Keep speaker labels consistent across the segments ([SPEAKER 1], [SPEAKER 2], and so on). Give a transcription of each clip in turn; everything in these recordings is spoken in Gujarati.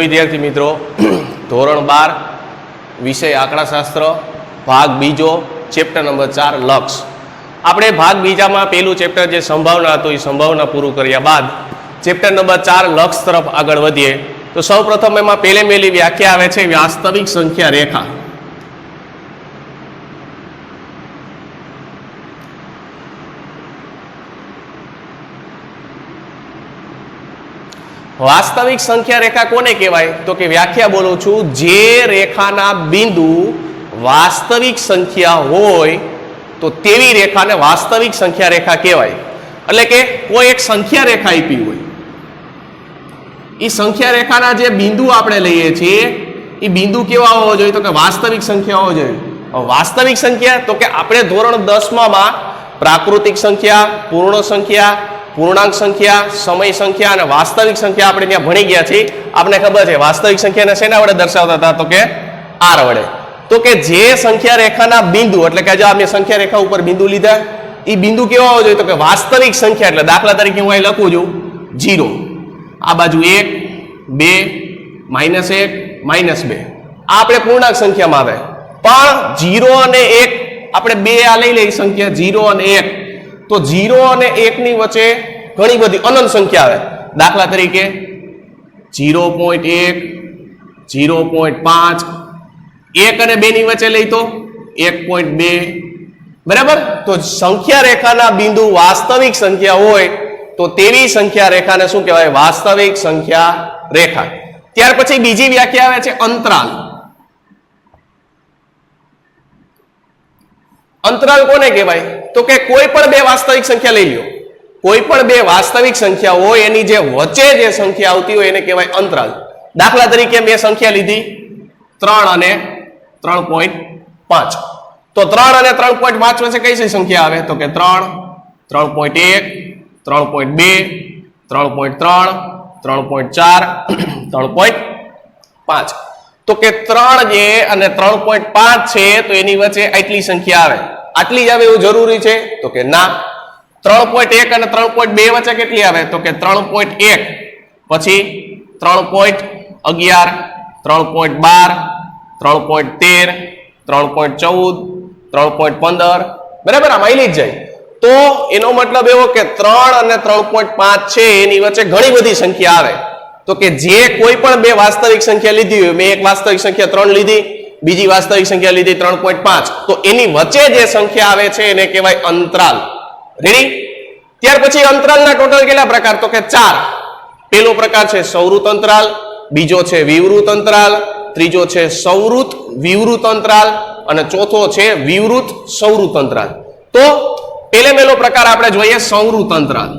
[SPEAKER 1] तो विद्यार्थी मित्रों धोरण 12 विषय आंकड़ाशास्त्र भाग बीजो चेप्टर नंबर 4 लक्ष्य આપણે ભાગ બીજામાં પહેલું ચેપ્ટર જે સંભાવના હતું એ સંભાવના પૂરું કર્યા બાદ ચેપ્ટર નંબર 4 લક્ષ્ય તરફ આગળ વધીએ તો સૌપ્રથમ એમાં પહેલી વ્યાખ્યા આવે છે વાસ્તવિક સંખ્યા રેખા। वास्तविक संख्या रेखा कोने कहेवाय तो कि व्याख्या बोलू छू जे रेखाना बिंदु वास्तविक संख्या होय तो तेवी रेखा ने वास्तविक संख्या रेखा कहेवाय। એટલે કે કોઈ એક સંખ્યા રેખા આપી હોય એ સંખ્યા રેખાના જે બિંદુ આપણે લઈએ છીએ એ બિંદુ કેવા હોવો જોઈએ તો કે વાસ્તવિક સંખ્યા હોવો જોઈએ। વાસ્તવિક સંખ્યા તો કે આપણે ધોરણ 10 માં પ્રાકૃતિક સંખ્યા, પૂર્ણ સંખ્યા, पूर्णांक संख्या, समय संख्या और वास्तविक संख्या આપણે ત્યાં ભણી ગયા છીએ। આપણે ખબર છે વાસ્તવિક સંખ્યાને શેના વડે દર્શાવતા હતા તો કે r વડે। તો કે જે સંખ્યા રેખાના બિંદુ એટલે કે જો અમે સંખ્યા રેખા ઉપર બિંદુ લીધા એ બિંદુ કેવા હોવો જોઈએ તો કે વાસ્તવિક સંખ્યા એટલે દાખલા તરીકે હું અહીં લખું છું 0 આ બાજુ 1 2 -1 -2 આ આપણે પૂર્ણાંક સંખ્યામાં આવે પણ 0 અને 1 આપણે બે આ લઈ લઈ સંખ્યા 0 અને 1 तो 0 અને 1 ની વચ્ચે ઘણી બધી અનંત સંખ્યા આવે દાખલા તરીકે 0.1 0.5 1 અને 2 ની વચ્ચે લઈ તો 1.2 બરાબર। તો સંખ્યા રેખાના બિંદુ વાસ્તવિક સંખ્યા હોય તો તેવી સંખ્યા રેખાને શું કહેવાય વાસ્તવિક સંખ્યા રેખા। ત્યાર પછી બીજી વ્યાખ્યા આવે છે અંતરાલ। अंतराल कोने कहेवाय तो के कोई पण बे वास्तविक संख्या लई लो कोई पण बे वास्तविक संख्या हो एनी जे वच्चे जे संख्या आवती हो एने कहेवाय अंतराल। दाखला तरीके मैं संख्या लीधी 3 અને 3.5 तो 3 અને 3.5 वच्चे कई संख्या आवे तो के 3 3.1 3.2 3.3 3.4 3.5 तो के 3 जे અને 3.5 છે તો એની વચ્ચે આટલી સંખ્યા આવે આટલી જ આવે એવું જરૂરી છે તો કે ના 3.1 અને 3.2 વચ્ચે કેટલી આવે તો કે 3.1 પછી 3.11 3.12 3.13 3.14 3.15 બરાબર આમ આઈલી જ જાય તો એનો મતલબ એવો કે 3 અને 3.5 છે એની વચ્ચે ઘણી બધી સંખ્યા આવે तो के जे कोई पण बे वास्तविक संख्या लीधी हो मैं एक वास्तविक संख्या 3 लीधी बीजी वास्तविक संख्या लीधी 3.5 तो एनी वच्चे जे संख्या आवे छे एने कहेवाय अंतराल। रेडी। त्यार पछी अंतरालना टोटल केटला प्रकार तो के 4। पहेलो प्रकार छे सौरुत अंतराल, बीजो छे विवृत अंतराल, त्रीजो छे सौरुत विवृत अंतराल अने चौथो छे विवृत सौरुत अंतराल। तो पहेलो प्रकार आपणे जोईए सौरुत अंतराल।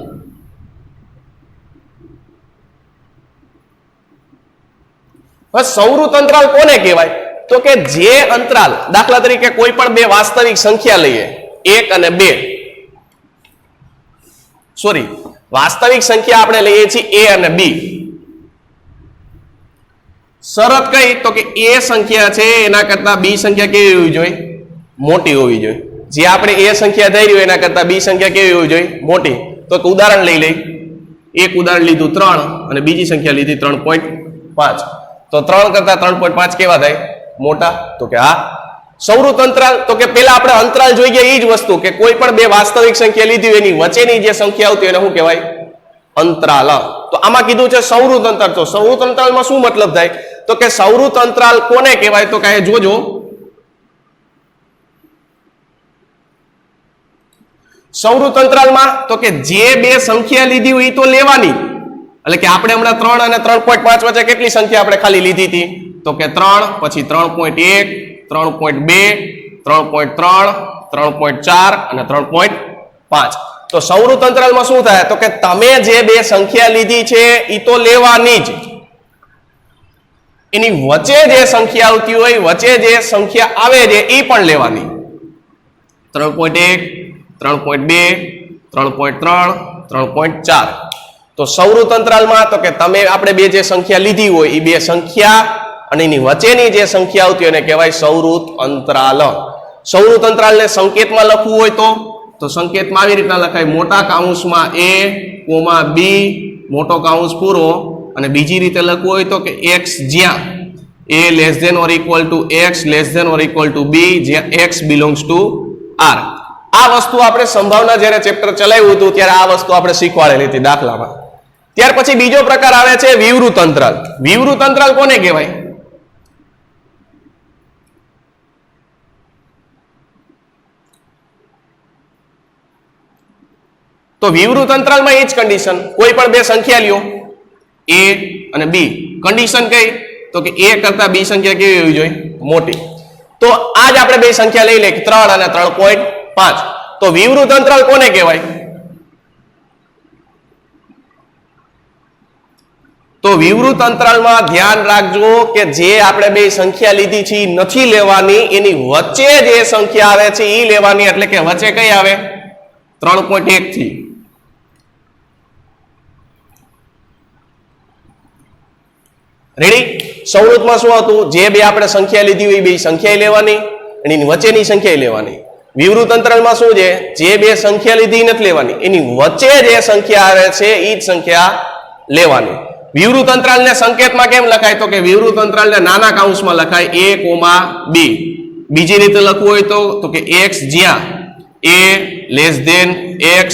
[SPEAKER 1] सौरुत अंतराल कोने कहेवाय तो के जे अंतराल दाखला तरीके कोई पण बे वास्तविक संख्या लईए 1 અને 2 सॉरी वास्तविक संख्या आपणे लईए छीए a અને b शरत कई तो के a संख्या छे एना करता b संख्या केवी होवी जोईए मोटी होवी जोईए। जे आपणे a संख्या धरी होय एना करता b संख्या केवी होवी जोईए मोटी। तो एक उदाहरण लई लई एक उदाहरण लीधुं 3 અને બીજી संख्या लीधी 3.5 तो 3 करता 3.5 केवा थाय मोटा तो के आ सौरुत अंतराल तो के पहला आपणे अंतराल जोईए ई ज वस्तु के कोई पण बे वास्तविक संख्या लीधी एनी वच्चेनी जे संख्या आवती एने शुं कहेवाय अंतराल। तो आमां कीधुं छे सौरुत अंतराल। तो सौरुत अंतरालमां शुं मतलब थाय तो के सौरुत अंतराल कोने कहेवाय तो के जोजो सौरुत अंतरालमां तो के जे बे संख्या लीधी होय तो लेवानी એટલે કે આપણે હમણાં 3 અને 3.5 વચ્ચે કેટલી સંખ્યા આપણે ખાલી લીધી હતી તો કે 3 પછી 3.1 3.2 3.3 3.4 અને 3.5 તો સૌરુત અંતરાલમાં શું થાય તો કે તમે જે બે સંખ્યા લીધી છે ઈ તો લેવાની જ એની વચ્ચે જે સંખ્યા આવતી હોય વચ્ચે જે સંખ્યા આવે છે ઈ પણ લેવાની 3.1 3.2 3.3 3.4 तो सौरुत अंतराल में तो के तमे आपणे बे जे संख्या लीधी होय ई बे संख्या अने एनी वच्चेनी जे संख्या आवती होय एने कहेवाय सौरुत अंतराल। सौरुत अंतराल ने संकेत में लखवुं होय तो संकेत में आवी रीतना लखाय मोटा काउंस में a, b मोटो काउंस पूरो અને બીજી રીતે લખવું હોય તો કે x જ્યાં a less than or equal to x less than or equal to b જ્યાં x બિલોંગ્સ ટુ r. આ વસ્તુ આપણે સંભાવના જ્યારે ચેપ્ટર ચલાવ્યું હતું ત્યારે આ વસ્તુ આપણે શીખવાડેલી હતી દાખલામાં. ત્યાર પછી બીજો પ્રકાર આવે છે વિવૃત અંતરાલ. વિવૃત અંતરાલ કોને કહેવાય? તો વિવૃત અંતરાલમાં એ જ કન્ડિશન, કોઈ પણ બે સંખ્યા લ્યો a અને b, કન્ડિશન કઈ? તો કે a કરતા b સંખ્યા કેવી હોવી જોઈએ? મોટી. તો આજ આપણે બે સંખ્યા લઈ લે 3 અને 3.5. તો વિવૃત અંતરાલ કોને કહેવાય? તો વિવૃત અંતરાલમાં ધ્યાન રાખજો કે જે આપણે બે સંખ્યા લીધી છે નથી લેવાની, એની વચ્ચે જે સંખ્યા આવે છે એ લેવાની. એટલે કે વચ્ચે કઈ આવે? 3.1 થી. રેડી? સંવૃતમાં શું હતું? જે બે આપણે સંખ્યા લીધી હોય એ બે સંખ્યા લેવાની, એની વચ્ચેની સંખ્યા લેવાની. વિવૃત અંતરાલમાં શું છે? જે બે સંખ્યા લીધી નથી લેવાની, એની વચ્ચે જે સંખ્યા આવે છે એ જ સંખ્યા લેવાની. વિવૃત અંતરાલને સંકેતમાં કેમ લખાય? તો કે વિવૃત અંતરાલને નાના કૌંસમાં લખાય a, b. બીજી રીતે લખવું હોય તો કે x જ્યાં a less than x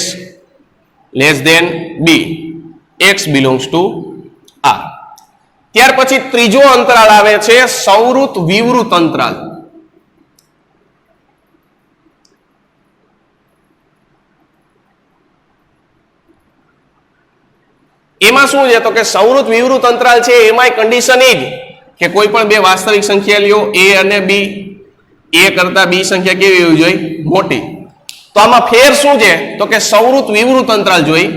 [SPEAKER 1] less than b x belongs to r. ત્યાર પછી ત્રીજો અંતરાલ આવે છે સંવૃત વિવૃત અંતરાલ. એમાં શું છે? તો કે સંવૃત વિવૃત અંતરાલ છે એમાંય કન્ડિશન એ જ કે કોઈ પણ બે વાસ્તવિક સંખ્યા લ્યો a અને b, a કરતા b સંખ્યા કેવી હોવી જોઈએ? મોટી. તો આમાં ફેર શું છે? તો કે સંવૃત વિવૃત અંતરાલ જોઈ.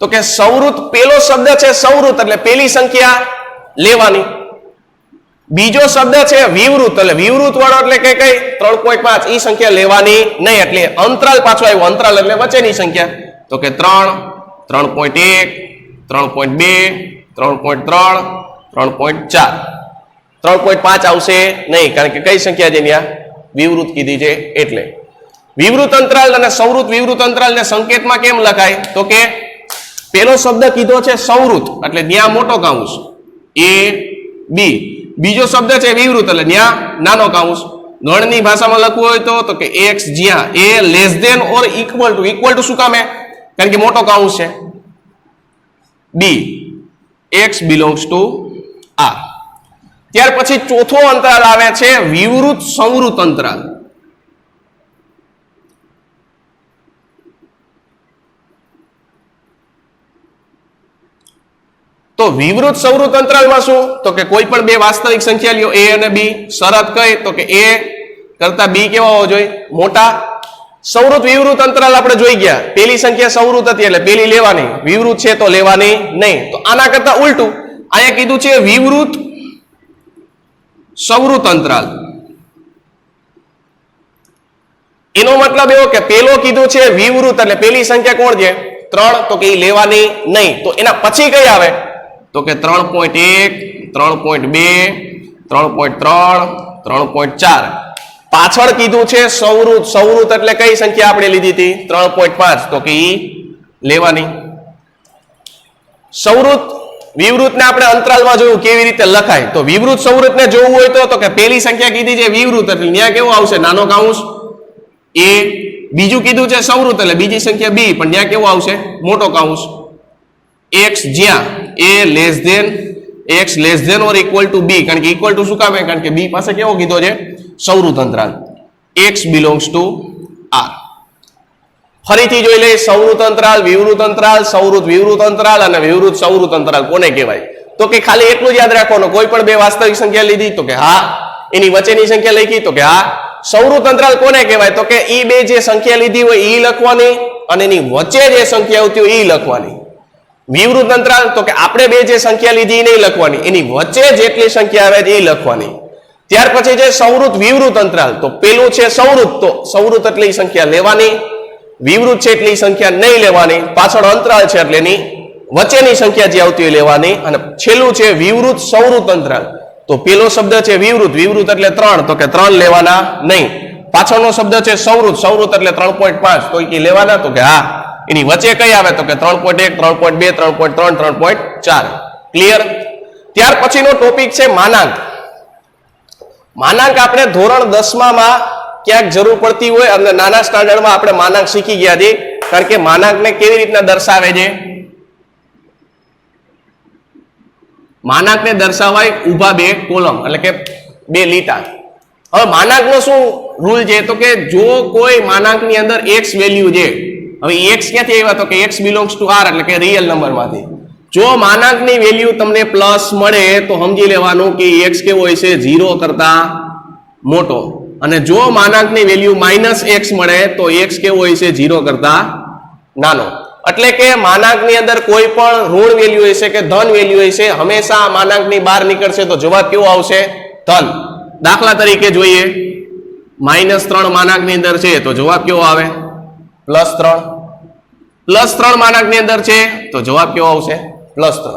[SPEAKER 1] તો કે સંવૃત, પેલો શબ્દ છે સંવૃત એટલે પેલી સંખ્યા લેવાની. બીજો શબ્દ છે વિવૃત એટલે વિવૃત વાળો એટલે કે કઈ 3.5 ઈ સંખ્યા લેવાની નહીં. એટલે અંતરાલ પાછો આવ્યો. અંતરાલ એટલે વચ્ચેની સંખ્યા. તો કે 3, 3.1, 3.2, 3.3, 3.4. 3.5 આવશે નહીં, કારણ કે કઈ સંખ્યા છે ત્યાં? વિવૃત કીધી છે એટલે. વિવૃત અંતરાલ અને સંવૃત વિવૃત અંતરાલને સંકેતમાં કેમ લખાય? તો કે પેલો શબ્દ કીધો છે સંવૃત એટલે ત્યાં મોટો કૌંસ a b. બીજો શબ્દ છે વિવૃત એટલે ત્યાં નાનો કૌંસ. ગણની ભાષામાં લખવું હોય તો કે x જ્યાં a less than or equal to. Equal to શું કામ? કારણ કે મોટો કૌંસ છે. b x belongs to r. ત્યાર પછી ચોથો અંતરાલ આવે છે વિવૃત સંવૃત અંતરાલ. તો વિવૃત સંવૃત અંતરાલમાં શું? તો કે કોઈ પણ બે વાસ્તવિક સંખ્યા લ્યો a અને b, શરત કઈ? તો કે a કરતા b કેવા હોવો જોઈએ? મોટા. સંવૃત વિવૃત અંતરાલ આપણે જોઈ ગયા. પેલી સંખ્યા સંવૃત હતી એટલે પેલી લેવાની, વિવૃત છે તો લેવાની નહીં. તો આના કરતા ઉલટું અહીંયા કીધું છે વિવૃત સંવૃત અંતરાલ. એનો મતલબ એવો કે પેલો કીધું છે વિવૃત એટલે પેલી સંખ્યા કોણ છે? 3. તો કે એ લેવાની નહીં. તો એના પછી કઈ આવે? તો કે 3.1, 3.2, 3.3, 3.4. પાછળ કીધું છે સંવૃત. સંવૃત એટલે કઈ સંખ્યા આપણે લીધી હતી? 3.5. તો કે ઈ લેવાની. સંવૃત વિવૃતને આપણે અંતરાલમાં જોયું કેવી રીતે લખાય. તો વિવૃત સંવૃતને જોવું હોય તો કે પેલી સંખ્યા કીધી છે વિવૃત એટલે ત્યાં કેવો આવશે? નાનો કૌંસ a. બીજું કીધું છે સંવૃત એટલે બીજી સંખ્યા b, પણ ત્યાં કેવો આવશે? મોટો કૌંસ x જ્યાં a less than x less than or equal to b. કારણ કે ઇક્વલ ટુ શું કામ? કારણ કે b પાસે કેવો કીધો છે? સંવૃત અંતરાલ. x belongs to r. ફરીથી જોઈ લઈએ સંવૃત અંતરાલ, વિવૃત અંતરાલ, સંવૃત વિવૃત અંતરાલ અને વિવૃત સંવૃત અંતરાલ કોને કહેવાય? તો કે ખાલી એટલું જ યાદ રાખવાનું, કોઈ પણ બે વાસ્તવિક સંખ્યા લીધી તો કે હા, એની વચ્ચેની સંખ્યા લખી તો કે હા. સંવૃત અંતરાલ કોને કહેવાય? તો કે ઈ બે જે સંખ્યા લીધી હોય ઈ લખવાની અને એની વચ્ચે જે સંખ્યા આવતી હોય ઈ લખવાની. વિવૃત અંતરાલ તો કે આપણે બે જે સંખ્યા લીધી નહીં લખવાની, એની વચ્ચે જેટલી સંખ્યા આવે છે એ લખવાની. ત્યાર પછી છે સંવૃત વિવૃત અંતરાલ. તો પેલું છે સંવૃત, તો સંવૃત એટલે સંખ્યા લેવાની, વિવૃત છે એટલે સંખ્યા નહીં લેવાની, પાછળ અંતરાલ છે એટલે એની વચ્ચેની સંખ્યા જે આવતી હોય લેવાની, અને છેલ્લું છે વિવૃત સંવૃત અંતરાલ. તો પેલો શબ્દ છે વિવૃત, વિવૃત એટલે 3, તો કે 3 લેવાના નહીં. પાછળનો શબ્દ છે સંવૃત, સંવૃત એટલે 3.5, તો એ લેવાના, તો કે હા. એની વચ્ચે કઈ આવે, તો કે 3.1, 3.2, 3.3, 3.4. ક્લિયર? ત્યાર પછીનો ટોપિક છે માનાંક. માનાંક આપણે ધોરણ 10માં ક્યાંક જરૂર પડતી હોય, અને નાના સ્ટાન્ડર્ડમાં આપણે માનાંક શીખી ગયા છીએ. કારણ કે માનાંકને કેવી રીતના દર્શાવે છે? માનાંકને દર્શાવાય ઊભા બે કોલમ, એટલે કે બે લીટા. હવે માનાંકનો શું રૂલ છે? તો કે જો કોઈ માનાંકની અંદર x વેલ્યુ છે, હવે x ક્યાંથી આવ્યા? તો કે x બિલોંગ્સ ટુ r, એટલે કે રિયલ નંબરમાંથી. જો માનાંકની વેલ્યુ તમને પ્લસ મળે તો સમજી લેવાનું કે x કેવો હોય છે? 0 કરતા મોટો. અને જો માનાંકની વેલ્યુ -x મળે તો x કેવો હોય છે? 0 કરતા નાનો. એટલે કે માનાંકની અંદર કોઈ પણ ઋણ વેલ્યુ હશે કે ધન વેલ્યુ હશે, હંમેશા માનાંકની બહાર નીકળશે તો જવાબ કેવો આવશે? ધન. દાખલા તરીકે જોઈએ, -3 માનાંકની અંદર છે તો જવાબ કેવો આવે? +3. +3 માનાંકની અંદર છે તો જવાબ કેવો આવશે? +3.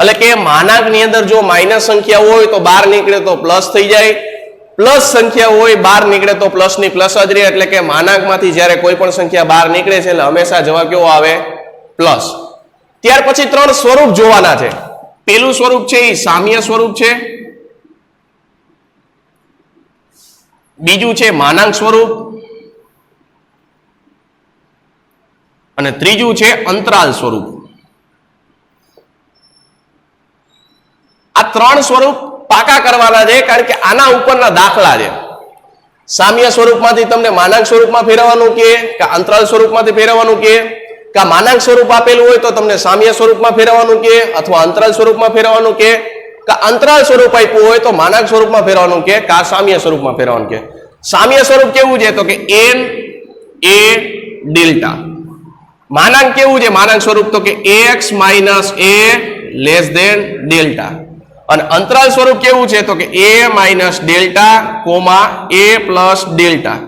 [SPEAKER 1] એટલે કે માનાંકની અંદર જો માઇનસ સંખ્યા હોય તો બહાર નીકળે તો પ્લસ થઈ જાય, પ્લસ સંખ્યા હોય બહાર નીકળે તો પ્લસ ની પ્લસ જ રહે. એટલે કે માનાંકમાંથી જ્યારે કોઈ પણ સંખ્યા બહાર નીકળે છે એટલે હંમેશા જવાબ કેવો આવે? પ્લસ. ત્યાર પછી 3 સ્વરૂપ જોવાના છે. પેલું સ્વરૂપ છે એ સામ્ય સ્વરૂપ છે, બીજું છે માનાંક સ્વરૂપ, અને ત્રીજું છે અંતરાલ સ્વરૂપ. આ 3 સ્વરૂપ પાકા કરવાના છે, કારણ કે આના ઉપરના દાખલા છે. સામ્ય સ્વરૂપમાંથી તમને માનાંક સ્વરૂપમાં ફેરવવાનું કે અંતરાલ સ્વરૂપમાંથી ફેરવવાનું કે માનાંક સ્વરૂપ આપેલું હોય તો તમને સામ્ય સ્વરૂપમાં ફેરવવાનું કે અથવા અંતરાલ સ્વરૂપમાં ફેરવવાનું કે અંતરાલ સ્વરૂપ આપ્યું હોય તો માનાંક સ્વરૂપમાં ફેરવવાનું કે સામ્ય સ્વરૂપમાં ફેરવવાનું કે. સામ્ય સ્વરૂપ કેવું છે? તો કે n a ડેલ્ટા. માનાંક કેવું છે? માનાંક સ્વરૂપ તો કે x minus a less than delta. અને અંતરાલ સ્વરૂપ કેવું છે? તો કે a minus delta comma a plus delta.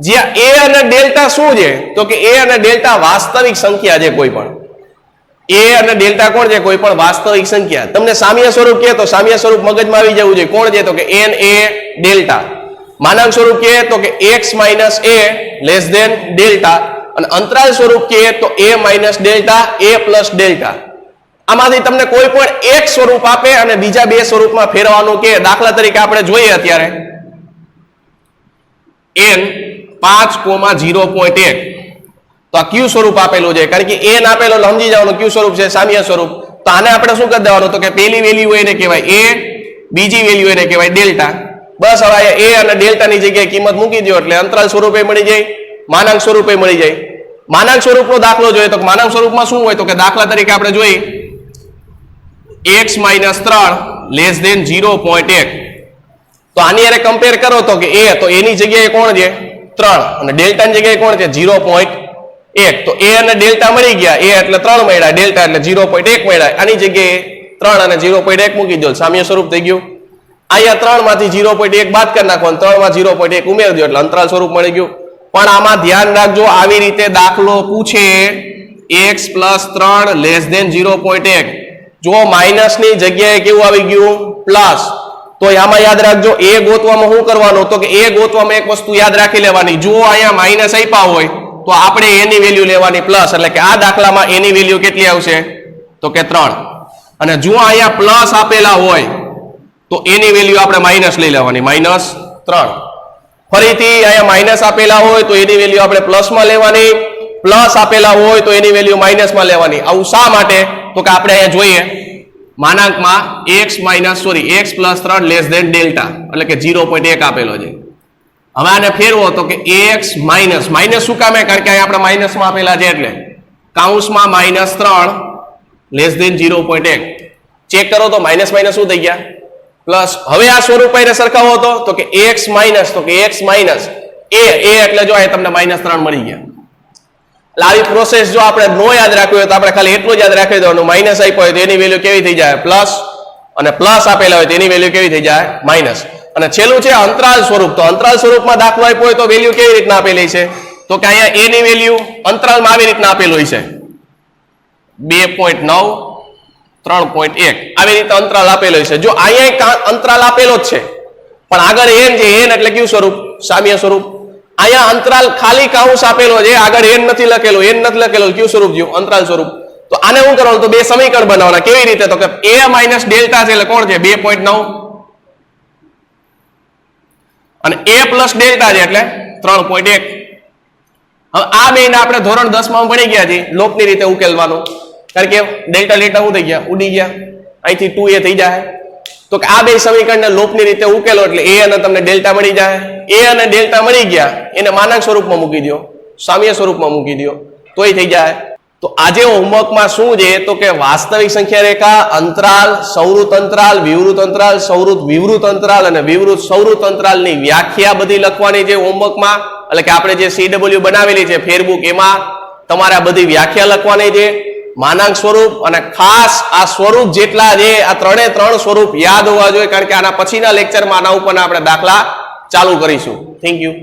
[SPEAKER 1] જ્યાં a અને ડેલ્ટા શું છે? તો કે a અને ડેલ્ટા વાસ્તવિક સંખ્યા છે. કોઈ પણ a અને ડેલ્ટા કોણ છે? કોઈ પણ વાસ્તવિક સંખ્યા. તમને સામ્ય સ્વરૂપ કહે તો સામ્ય સ્વરૂપ મગજમાં આવી જવું જોઈએ. કોણ છે? તો કે n a ડેલ્ટા. માનાંક સ્વરૂપ કહે તો કે x minus a less than delta. અને અંતરાલ સ્વરૂપ કહે તો a minus delta a plus delta. આમાંથી તમને કોઈ પણ એક સ્વરૂપ આપે અને બીજા બે સ્વરૂપમાં ફેરવાનું કે. દાખલા તરીકે આપણે જોઈએ અત્યારે n 5,0.1, તો આ ક્યુ સ્વરૂપ આપેલું છે. કારણ કે n આપેલો સમજી જવાનું ક્યુ સ્વરૂપ છે, સામ્ય સ્વરૂપ. તો આને આપણે શું કરી દેવાનું? તો કે પહેલી વેલ્યુ એને કહેવાય a, બીજી વેલ્યુ એને કહેવાય ડેલ્ટા. બસ હવે a અને ડેલ્ટાની જગ્યાએ કિંમત મૂકી દો એટલે અંતરાલ સ્વરૂપે મળી જાય, માનાંક સ્વરૂપે મળી જાય. માનાંક સ્વરૂપનો દાખલો જોઈએ તો માનાંક સ્વરૂપમાં શું હોય? તો કે દાખલા તરીકે આપણે જોઈએ x માઇનસ 3 લેસ ધેન 0.1. તો આની અરે કમ્પેર કરો તો કે a, તો એની જગ્યાએ કોણ છે? 3, અને ડેલ્ટાની જગ્યાએ કોણ છે? 0.1. તો a અને ડેલ્ટા મળી ગયા. a એટલે 3 મળ્યા, ડેલ્ટા એટલે 0.1 મળ્યા. આની જગ્યાએ 3 અને 0.1 મૂકી દો, સામ્ય સ્વરૂપ થઈ ગયું. અહીંયા 3 માંથી 0.1 બાદ કરી નાખો, 3 માં 0.1 ઉમેરી દો એટલે અંતરાલ સ્વરૂપ મળી ગયું. પણ આમાં ધ્યાન રાખજો, આવી રીતે દાખલો પૂછે x પ્લસ 3 લેસ ધેન 0.1, જો માઇનસ ની જગ્યાએ કેવું આવી ગયું? પ્લસ, તો આમાં યાદ રાખજો a ગોતવામાં શું કરવાનું? તો કે a ગોતવામાં એક વસ્તુ યાદ રાખી લેવાની, જો અહીંયા માઇનસ આપ્યા હોય તો આપણે a ની વેલ્યુ લેવાની પ્લસ. એટલે કે આ દાખલામાં a ની વેલ્યુ કેટલી આવશે? તો કે 3. અને જો અહીંયા પ્લસ આપેલા હોય તો a ની વેલ્યુ આપણે માઇનસ લઈ લેવાની, -3. ફરીથી અહીંયા માઇનસ આપેલા હોય તો એની વેલ્યુ આપણે પ્લસમાં લેવાની, પ્લસ આપેલા હોય તો એની વેલ્યુ માઇનસમાં લેવાની. આવું શા માટે? તો કે આપણે અહીંયા જોઈએ માનાંકમાં x plus 3 less than delta, એટલે કે 0.1 આપેલો છે. હવે આને ફેરવો તો કે x માઇનસ શું કામે? કારણ કે અહીંયા આપણે માઇનસમાં આપેલા છે એટલે કૌંસમાં -3 લેસ ધેન 0.1. ચેક કરો તો માઇનસ શું થઈ ગયા? પ્લસ. હવે આ સ્વરૂપ એને સરખાવો તો કે x માઇનસ, તો કે x માઇનસ a એટલે જો અહીં તમને -3 મળી ગયા. એટલે આવી પ્રોસેસ જો આપણે નો યાદ રાખવી હોય તો આપણે ખાલી એટલું જ યાદ રાખી દેવાનું, માઇનસ આપ્યો હોય તો એની વેલ્યુ કેવી થઈ જાય? પ્લસ, અને પ્લસ આપેલા હોય તો એની વેલ્યુ કેવી થઈ જાય? માઇનસ. અને છેલ્લું છે અંતરાલ સ્વરૂપ. તો અંતરાલ સ્વરૂપમાં દાખલો આપ્યો હોય તો વેલ્યુ કેવી રીતના આપેલી છે? તો કે અહીંયા a ની વેલ્યુ અંતરાલમાં આવી રીતના આપેલું હોય છે 2.9, 3.1, આવી રીતે અંતરાલ આપેલો છે. જો અહીંયા અંતરાલ આપેલો જ છે પણ આગળ n છે, n એટલે કયું સ્વરૂપ? સામ્ય સ્વરૂપ. અહીંયા અંતરાલ ખાલી કાઉન્સ આપેલો છે, આગળ n નથી લખેલો, કયું સ્વરૂપ થયું? અંતરાલ સ્વરૂપ. તો આને શું કરવાનું? તો બે સમીકરણ બનાવવાના. કેવી રીતે? તો કે a માઇનસ ડેલ્ટા છે એટલે કોણ છે? 2.9 અને a પ્લસ ડેલ્ટા છે એટલે 3.1. હવે આ બેને આપણે ધોરણ 10 માં ભણી ગયા છીએ લોપની રીતે ઉકેલવાનું, કારણ કે ડેલ્ટા ડેલ્ટા શું થઈ ગયા? ઉડી ગયા. અહીંથી 2a થઈ જાય. તો કે આ બે સમીકરણને લોપની રીતે ઉકેલો એટલે a અને તમને ડેલ્ટા મળી જાય. a અને ડેલ્ટા મળી ગયા, એને માનાંક સ્વરૂપમાં મૂકી દો, સામ્ય સ્વરૂપમાં મૂકી દો, તોય થઈ જાય. તો આજે હોમવર્કમાં શું છે? તો કે વાસ્તવિક સંખ્યા રેખા, અંતરાલ, સૌરુત અંતરાલ, વિવૃત અંતરાલ, સૌરુત વિવૃત અંતરાલ અને વિવૃત સૌરુત અંતરાલની વ્યાખ્યા બધી લખવાની છે હોમવર્કમાં. એટલે કે આપણે જે CW બનાવેલી છે ફેરબુક, એમાં તમારે આ બધી વ્યાખ્યા લખવાની છે, માનાંક સ્વરૂપ, અને ખાસ આ સ્વરૂપ જેટલા છે આ 3 સ્વરૂપ યાદ હોવા જોઈએ, કારણ કે આના પછીના લેક્ચરમાં આના ઉપર આપણે દાખલા ચાલુ કરીશું. Thank you.